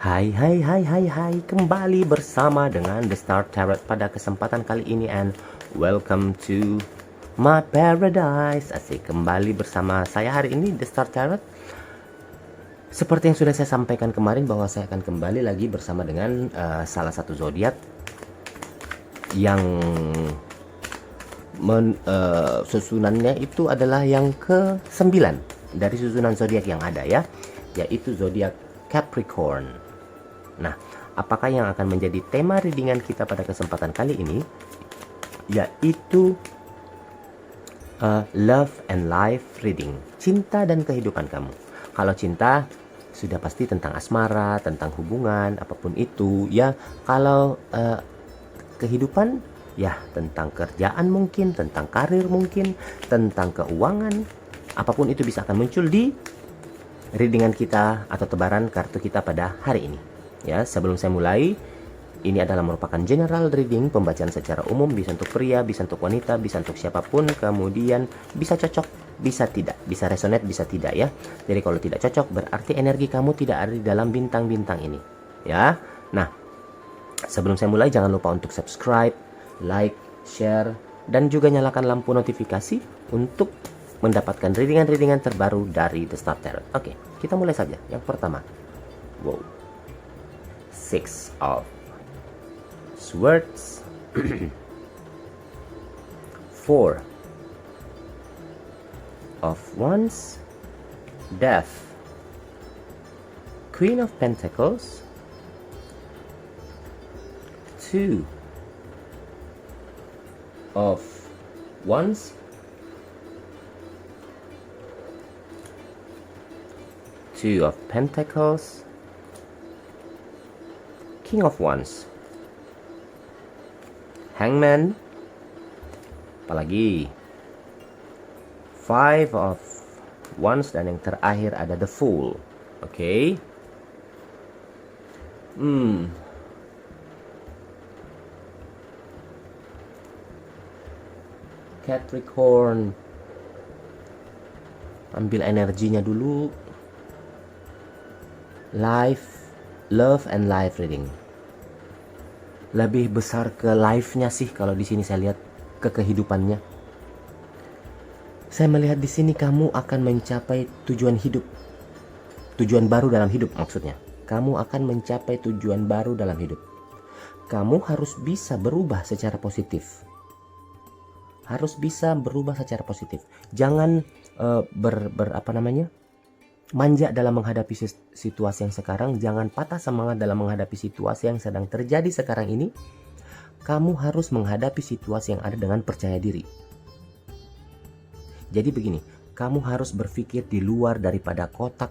Hai hai hai hai hai, kembali bersama dengan The Star Tarot pada kesempatan kali ini, and welcome to my paradise. Asik, kembali bersama saya hari ini The Star Tarot. Seperti yang sudah saya sampaikan kemarin bahwa saya akan kembali lagi bersama dengan salah satu zodiak yang susunannya itu adalah yang ke-9 dari susunan zodiak yang ada ya, yaitu zodiak Capricorn. Nah, apakah yang akan menjadi tema readingan kita pada kesempatan kali ini? Yaitu love and life reading, cinta dan kehidupan kamu. Kalau cinta sudah pasti tentang asmara, tentang hubungan, apapun itu ya. Kalau kehidupan ya tentang kerjaan mungkin, tentang karir mungkin, tentang keuangan, apapun itu bisa akan muncul di readingan kita atau tebaran kartu kita pada hari ini. Ya, sebelum saya mulai, ini adalah merupakan general reading, pembacaan secara umum, bisa untuk pria, bisa untuk wanita, bisa untuk siapapun, kemudian bisa cocok, bisa tidak, bisa resonate, bisa tidak ya. Jadi kalau tidak cocok berarti energi kamu tidak ada di dalam bintang-bintang ini, ya. Nah, sebelum saya mulai jangan lupa untuk subscribe, like, share, dan juga nyalakan lampu notifikasi untuk mendapatkan readingan-readingan terbaru dari The Star Tarot. Oke, kita mulai saja. Yang pertama, wow, Six of Swords, Four of Wands, Death, Queen of Pentacles, Two of Wands, Two of Pentacles, King of Wands, Hangman, apalagi Five of Wands, dan yang terakhir ada The Fool. Oke. Capricorn, ambil energinya dulu. Life, love and life reading. Lebih besar ke life-nya sih kalau di sini saya lihat, ke kehidupannya. Saya melihat di sini kamu akan mencapai tujuan hidup. Tujuan baru dalam hidup maksudnya. Kamu akan mencapai tujuan baru dalam hidup. Kamu harus bisa berubah secara positif. Harus bisa berubah secara positif. Jangan manja dalam menghadapi situasi yang sekarang. Jangan patah semangat dalam menghadapi situasi yang sedang terjadi sekarang ini. Kamu harus menghadapi situasi yang ada dengan percaya diri. Jadi begini, kamu harus berpikir di luar daripada kotak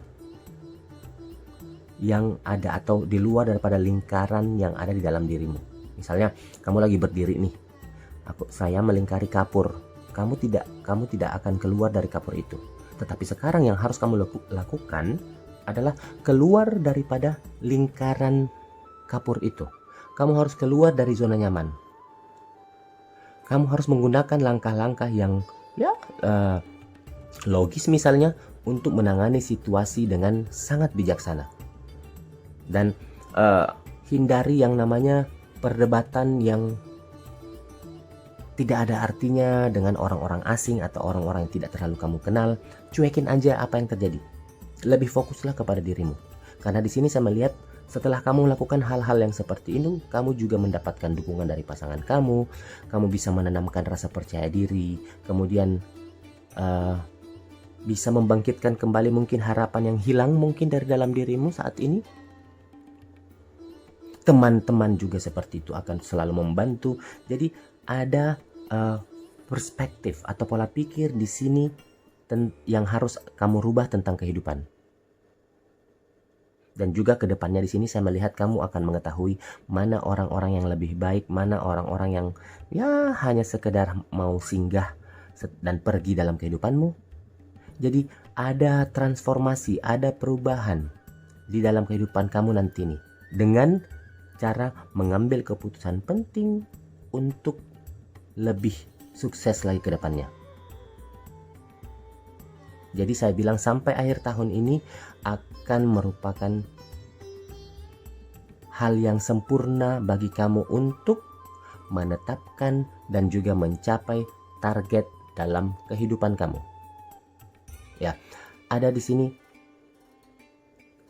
yang ada atau di luar daripada lingkaran yang ada di dalam dirimu. Misalnya kamu lagi berdiri nih, saya melingkari kapur. Kamu tidak akan keluar dari kapur itu. Tetapi sekarang yang harus kamu lakukan adalah keluar daripada lingkaran kapur itu. Kamu harus keluar dari zona nyaman. Kamu harus menggunakan langkah-langkah yang logis misalnya untuk menangani situasi dengan sangat bijaksana. Dan hindari yang namanya perdebatan yang tidak ada artinya dengan orang-orang asing atau orang-orang yang tidak terlalu kamu kenal. Cuekin aja apa yang terjadi. Lebih fokuslah kepada dirimu. Karena di sini saya melihat setelah kamu melakukan hal-hal yang seperti ini, kamu juga mendapatkan dukungan dari pasangan kamu. Kamu bisa menanamkan rasa percaya diri. Kemudian bisa membangkitkan kembali mungkin harapan yang hilang mungkin dari dalam dirimu saat ini. Teman-teman juga seperti itu akan selalu membantu. Jadi ada perspektif atau pola pikir di sini yang harus kamu rubah tentang kehidupan. Dan juga ke depannya di sini saya melihat kamu akan mengetahui mana orang-orang yang lebih baik, mana orang-orang yang ya hanya sekedar mau singgah dan pergi dalam kehidupanmu. Jadi ada transformasi, ada perubahan di dalam kehidupan kamu nanti nih, dengan cara mengambil keputusan penting untuk lebih sukses lagi ke depannya. Jadi saya bilang sampai akhir tahun ini akan merupakan hal yang sempurna bagi kamu untuk menetapkan dan juga mencapai target dalam kehidupan kamu. Ya, ada di sini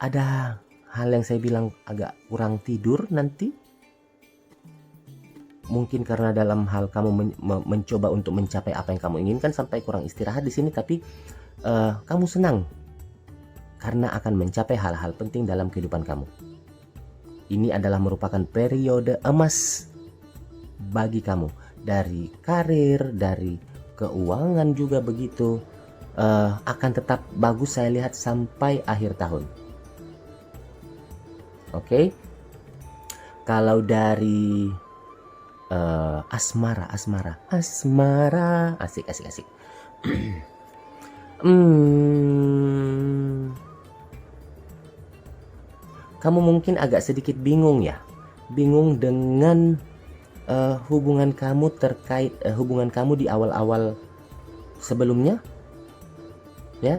ada hal yang saya bilang agak kurang tidur nanti. Mungkin karena dalam hal kamu mencoba untuk mencapai apa yang kamu inginkan sampai kurang istirahat di sini, tapi kamu senang karena akan mencapai hal-hal penting dalam kehidupan kamu. Ini adalah merupakan periode emas bagi kamu, dari karir, dari keuangan juga begitu. Akan tetap bagus saya lihat sampai akhir tahun. Oke. Kalau dari asmara, asik. Kamu mungkin agak sedikit bingung ya, bingung dengan hubungan kamu terkait hubungan kamu di awal-awal sebelumnya, ya.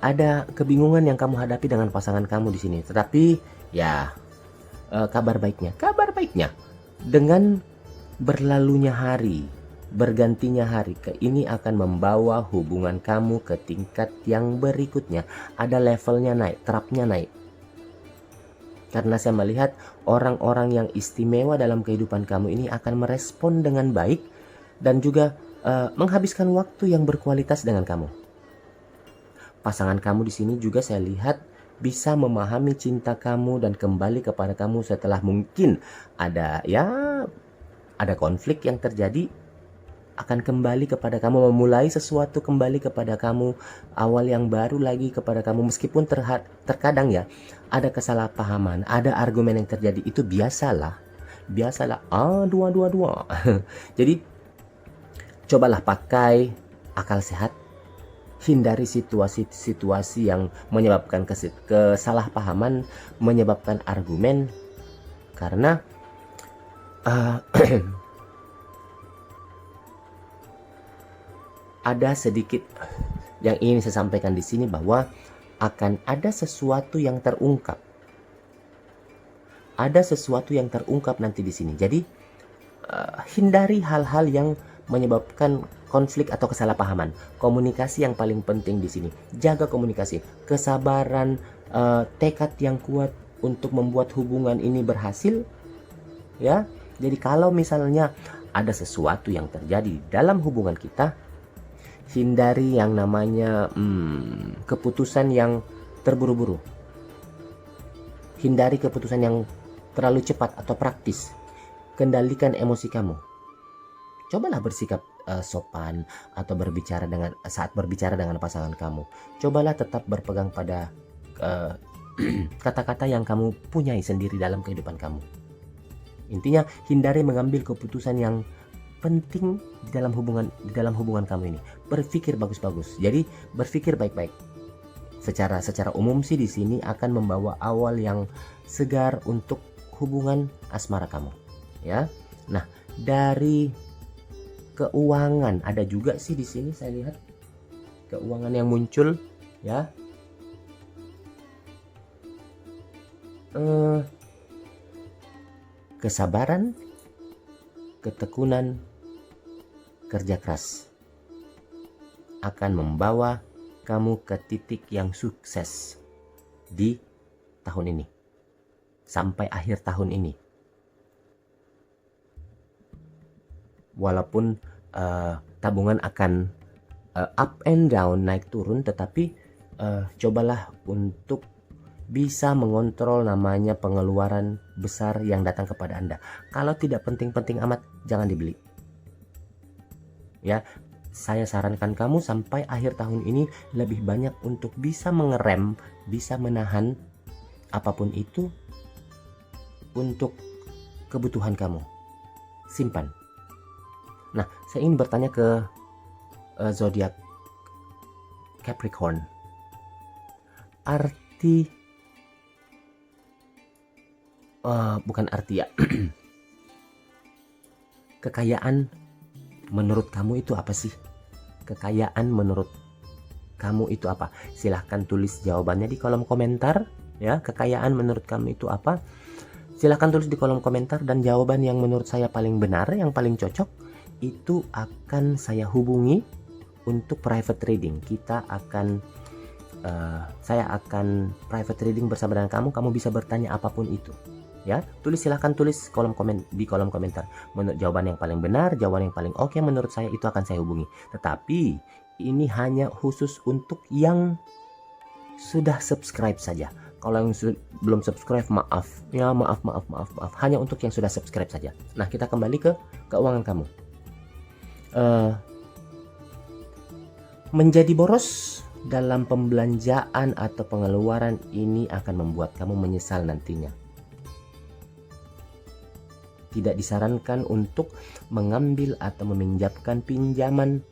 Ada kebingungan yang kamu hadapi dengan pasangan kamu di sini. Tetapi ya, kabar baiknya dengan berlalunya hari, bergantinya hari, ini akan membawa hubungan kamu ke tingkat yang berikutnya. Ada levelnya naik, terapnya naik. Karena saya melihat orang-orang yang istimewa dalam kehidupan kamu ini akan merespon dengan baik dan juga menghabiskan waktu yang berkualitas dengan kamu. Pasangan kamu di sini juga saya lihat bisa memahami cinta kamu dan kembali kepada kamu setelah mungkin ada konflik yang terjadi, akan kembali kepada kamu, memulai sesuatu kembali kepada kamu, awal yang baru lagi kepada kamu. Meskipun terkadang ya ada kesalahpahaman, ada argumen yang terjadi, itu biasalah. Dua. Jadi cobalah pakai akal sehat, hindari situasi-situasi yang menyebabkan kesalahpahaman, menyebabkan argumen, karena ada sedikit yang ingin saya sampaikan di sini, bahwa akan ada sesuatu yang terungkap. Ada sesuatu yang terungkap nanti di sini. Jadi hindari hal-hal yang menyebabkan konflik atau kesalahpahaman. Komunikasi yang paling penting di sini. Jaga komunikasi, kesabaran, tekad yang kuat untuk membuat hubungan ini berhasil, ya. Jadi kalau misalnya ada sesuatu yang terjadi dalam hubungan kita, hindari yang namanya keputusan yang terburu-buru. Hindari keputusan yang terlalu cepat atau praktis. Kendalikan emosi kamu. Cobalah bersikap sopan atau saat berbicara dengan pasangan kamu. Cobalah tetap berpegang pada kata-kata yang kamu punyai sendiri dalam kehidupan kamu. Intinya hindari mengambil keputusan yang penting di dalam hubungan kamu ini. Berpikir bagus-bagus. Jadi berpikir baik-baik. Secara umum sih di sini akan membawa awal yang segar untuk hubungan asmara kamu, ya. Nah, dari keuangan ada juga sih di sini saya lihat keuangan yang muncul, ya. Kesabaran, ketekunan, kerja keras akan membawa kamu ke titik yang sukses di tahun ini, sampai akhir tahun ini. Walaupun tabungan akan up and down, naik turun, tetapi cobalah untuk bisa mengontrol namanya pengeluaran besar yang datang kepada Anda. Kalau tidak penting-penting amat, jangan dibeli. Ya, saya sarankan kamu sampai akhir tahun ini lebih banyak untuk bisa mengerem, bisa menahan apapun itu untuk kebutuhan kamu. Simpan. Nah, saya ingin bertanya ke zodiak Capricorn. Kekayaan menurut kamu itu apa sih? Kekayaan menurut kamu itu apa? Silahkan tulis jawabannya di kolom komentar, ya. Kekayaan menurut kamu itu apa? Silahkan tulis di kolom komentar, dan jawaban yang menurut saya paling benar, yang paling cocok, itu akan saya hubungi untuk private reading. Saya akan private reading bersama dengan kamu bisa bertanya apapun itu. Ya, silahkan tulis di kolom komentar. Menurut jawaban yang paling benar, jawaban yang paling oke menurut saya, itu akan saya hubungi. Tetapi ini hanya khusus untuk yang sudah subscribe saja. Kalau yang belum subscribe, maaf. Hanya untuk yang sudah subscribe saja. Nah, kita kembali ke keuangan kamu. Menjadi boros dalam pembelanjaan atau pengeluaran ini akan membuat kamu menyesal nantinya. Tidak disarankan untuk mengambil atau meminjamkan pinjaman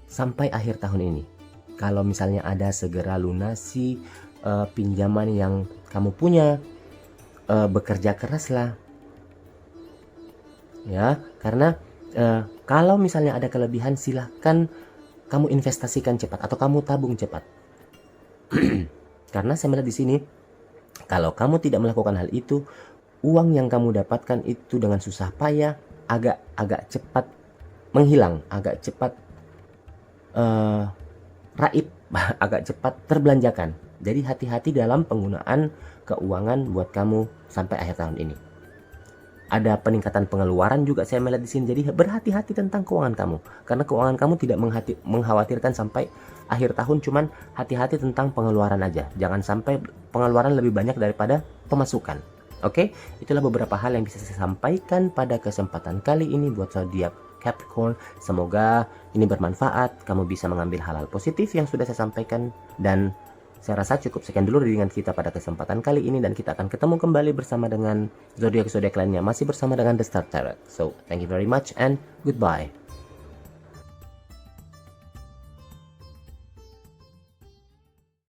sampai akhir tahun ini. Kalau misalnya ada, segera lunasi pinjaman yang kamu punya. Bekerja keraslah, ya, karena kalau misalnya ada kelebihan, silahkan kamu investasikan cepat atau kamu tabung cepat. Karena saya melihat di sini, kalau kamu tidak melakukan hal itu, uang yang kamu dapatkan itu dengan susah payah agak cepat menghilang, agak cepat raib, agak cepat terbelanjakan. Jadi hati-hati dalam penggunaan keuangan buat kamu sampai akhir tahun ini. Ada peningkatan pengeluaran juga saya melihat di sini. Jadi berhati-hati tentang keuangan kamu, karena keuangan kamu tidak mengkhawatirkan sampai akhir tahun. Cuman hati-hati tentang pengeluaran aja. Jangan sampai pengeluaran lebih banyak daripada pemasukan. Oke, itulah beberapa hal yang bisa saya sampaikan pada kesempatan kali ini buat zodiak Capricorn. Semoga ini bermanfaat, kamu bisa mengambil hal-hal positif yang sudah saya sampaikan. Dan saya rasa cukup sekian dulu dengan kita pada kesempatan kali ini, dan kita akan ketemu kembali bersama dengan zodiak-zodiak lainnya, masih bersama dengan The Star Tarot. So, thank you very much and goodbye.